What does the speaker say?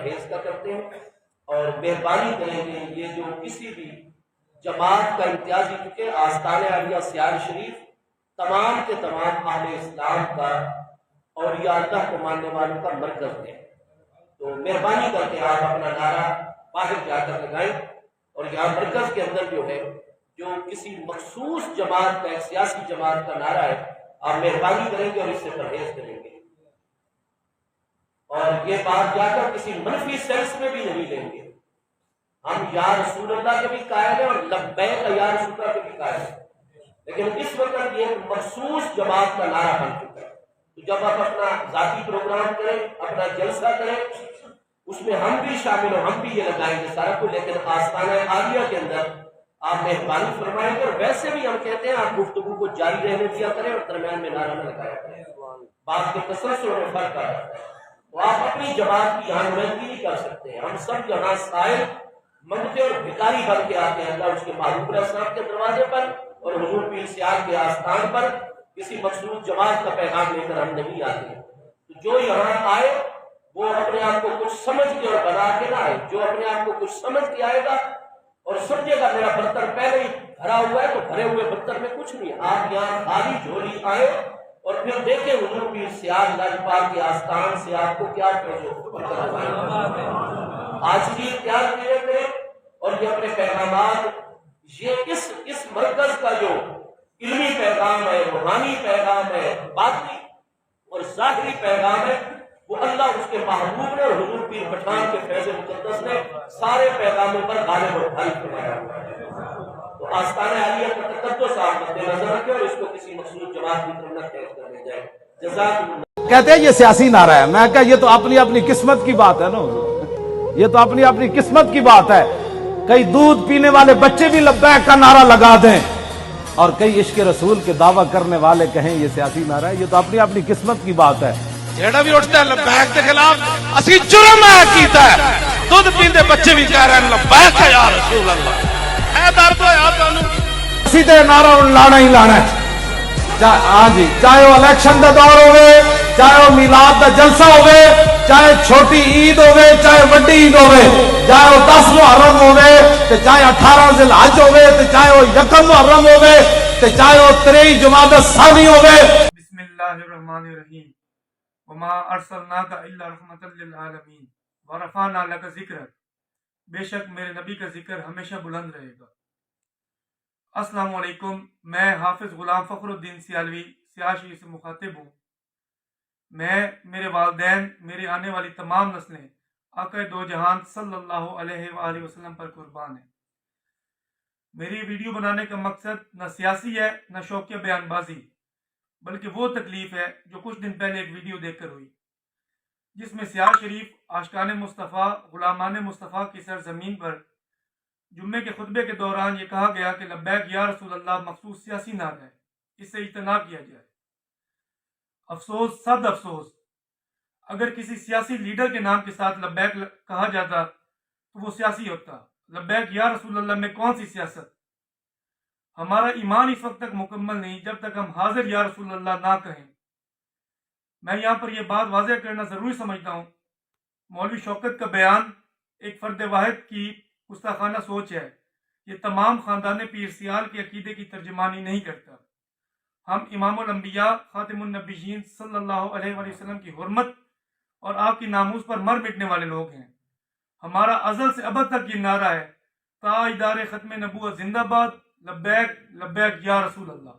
پرہیز کا کرتے ہیں، اور مہربانی کریں گے یہ جو کسی بھی جماعت کا امتیازی، چونکہ آستانہ عالیہ سیال شریف تمام کے تمام اہل اسلام کا اور یا اللہ کو ماننے والوں کا مرکز ہے، تو مہربانی کر کے آپ اپنا نعرہ باہر جا کر لگائیں، اور یہاں مرکز کے اندر جو ہے جو کسی مخصوص جماعت کا، ایک سیاسی جماعت کا نعرہ ہے، آپ مہربانی کریں گے اور اس سے پرہیز کریں گے، اور یہ بات جا کر کسی منفی سینس میں بھی نہیں لیں گے۔ ہم یا رسول اللہ کے بھی قائل ہیں اور لبیک یا رسول اللہ کے بھی قائل ہیں، لیکن اس وقت یہ مخصوص جماعت کا نعرہ بن چکا ہے، تو جب آپ اپنا ذاتی پروگرام کریں، اپنا جلسہ کریں، اس میں ہم بھی شامل ہوں، ہم بھی یہ لگائیں گے سارا کچھ، لیکن آستانہ عالیہ کے اندر آپ مہربانی فرمائیں گے، اور ویسے بھی ہم کہتے ہیں آپ گفتگو کو جاری رہنے دیا کریں اور درمیان میں نعرہ نہ لگایا کریں، بات کے تسلسل میں فرق آ جاتا ہے، تو آپ اپنی جماعت کی یہاں نمائندگی نہیں کر سکتے، ہم سب یہاں سائل منگتے اور بھکاری بن کے آتے ہیں اللہ اس کے محبوب علیہ السلام کے دروازے پر اور حضور پیر سیال کے آستان پر، کسی مخصوص جماعت کا پیغام لے کر ہم نہیں آتے، تو جو یہاں آئے وہ اپنے آپ کو کچھ سمجھ کے اور بنا کے نہ آئے، جو اپنے آپ کو کچھ سمجھ کے آئے گا اور سمجھے گا میرا برتن پہلے ہی بھرا ہوا ہے، تو بھرے ہوئے برتن میں کچھ نہیں، آپ یہاں خالی جھولی آئے اور پھر دیکھیں حضور پیر سیال لاجپال کے آستان سے آپ کو کیا آج کی اختیار کیے کریں، اور یہ اپنے پیغامات، یہ اس مرکز کا جو علمی پیغام ہے، روحانی پیغام ہے، باطنی اور ظاہری پیغام ہے، وہ اللہ اس کے محبوب نے اور حضور پیر پٹھان کے فیض مقدس نے سارے پیغاموں پر غالب اور غالب فرمایا ہوا ہے، تو آستانہ عالیہ کا تقدس آپ مد نظر رکھیں اور اس کو کسی مخصوص جماعت کی طرف نہ قید کرنے جائے۔ جزاکم اللہ۔ کہتے ہیں یہ سیاسی نعرہ ہے، میں کہا یہ تو اپنی اپنی قسمت کی بات ہے نا، یہ تو اپنی اپنی قسمت کی بات ہے، کئی دودھ پینے والے بچے بھی لبیک کا نعرہ لگا دیں اور کئی عشق رسول کے دعویٰ کرنے والے کہیں یہ سیاسی نعرہ ہے، یہ تو اپنی اپنی قسمت کی بات ہے۔ جیڑا بھی اٹھتا ہے لبیک کے خلاف اسی جرم ہے کیتا ہے، دودھ پیندے بچے بھی کہہ رہے ہیں لبیک ہے یا رسول اللہ، اے درد ہے آپ تانوں سیدھے نعرہ لانا ہی لانا ہے، ہاں جی، چاہے وہ الیکشن دا دور ہوئے، چاہے وہ میلاد دا جلسہ ہوئے، چاہے چھوٹی عید ہوئے، چاہے وڈی عید ہوئے، چاہے وہ 10 محرم ہوئے، چاہے 18 ذی الحج ہوئے، چاہے وہ 1 محرم ہوئے، چاہے وہ 23 جمادی الثانی ہوئے۔ بسم اللہ الرحمن الرحیم، وما ارسلناک الا رحمۃ للعالمین ورفعنا لک ذکرک، بے شک میرے نبی کا ذکر ہمیشہ بلند رہے گا۔ السلام علیکم، میں حافظ غلام فخر الدین سیالوی سیاسی سے مخاطب ہوں۔ میں، میرے والدین، میری آنے والی تمام نسلیں آقا دو جہان صلی اللہ علیہ وآلہ وسلم پر قربان ہیں۔ میری ویڈیو بنانے کا مقصد نہ سیاسی ہے نہ شوقیہ بیان بازی، بلکہ وہ تکلیف ہے جو کچھ دن پہلے ایک ویڈیو دیکھ کر ہوئی، جس میں سیال شریف عاشقان مصطفیٰ غلامان مصطفیٰ کی سرزمین پر جمعے کے خطبے کے دوران یہ کہا گیا کہ لبیک یا رسول اللہ مخصوص سیاسی نعرہ ہے، اس سے اجتناب کیا جائے۔ افسوس، صد افسوس، اگر کسی سیاسی لیڈر کے نام کے ساتھ لبیک کہا جاتا تو وہ سیاسی ہوتا، لبیک یا رسول اللہ میں کون سی سیاست؟ ہمارا ایمان اس وقت تک مکمل نہیں جب تک ہم حاضر یا رسول اللہ نہ کہیں۔ میں یہاں پر یہ بات واضح کرنا ضروری سمجھتا ہوں، مولوی شوکت کا بیان ایک فرد واحد کی گستاخانہ سوچ ہے، یہ تمام خاندان پیر سیال کے عقیدے کی ترجمانی نہیں کرتا۔ ہم امام الانبیاء خاتم النبیین صلی اللہ علیہ وآلہ وسلم کی حرمت اور آپ کی ناموس پر مر مٹنے والے لوگ ہیں۔ ہمارا ازل سے ابد تک یہ نعرہ ہے، تاجدار ختم نبوت زندہ باد، لبیک لبیک یا رسول اللہ۔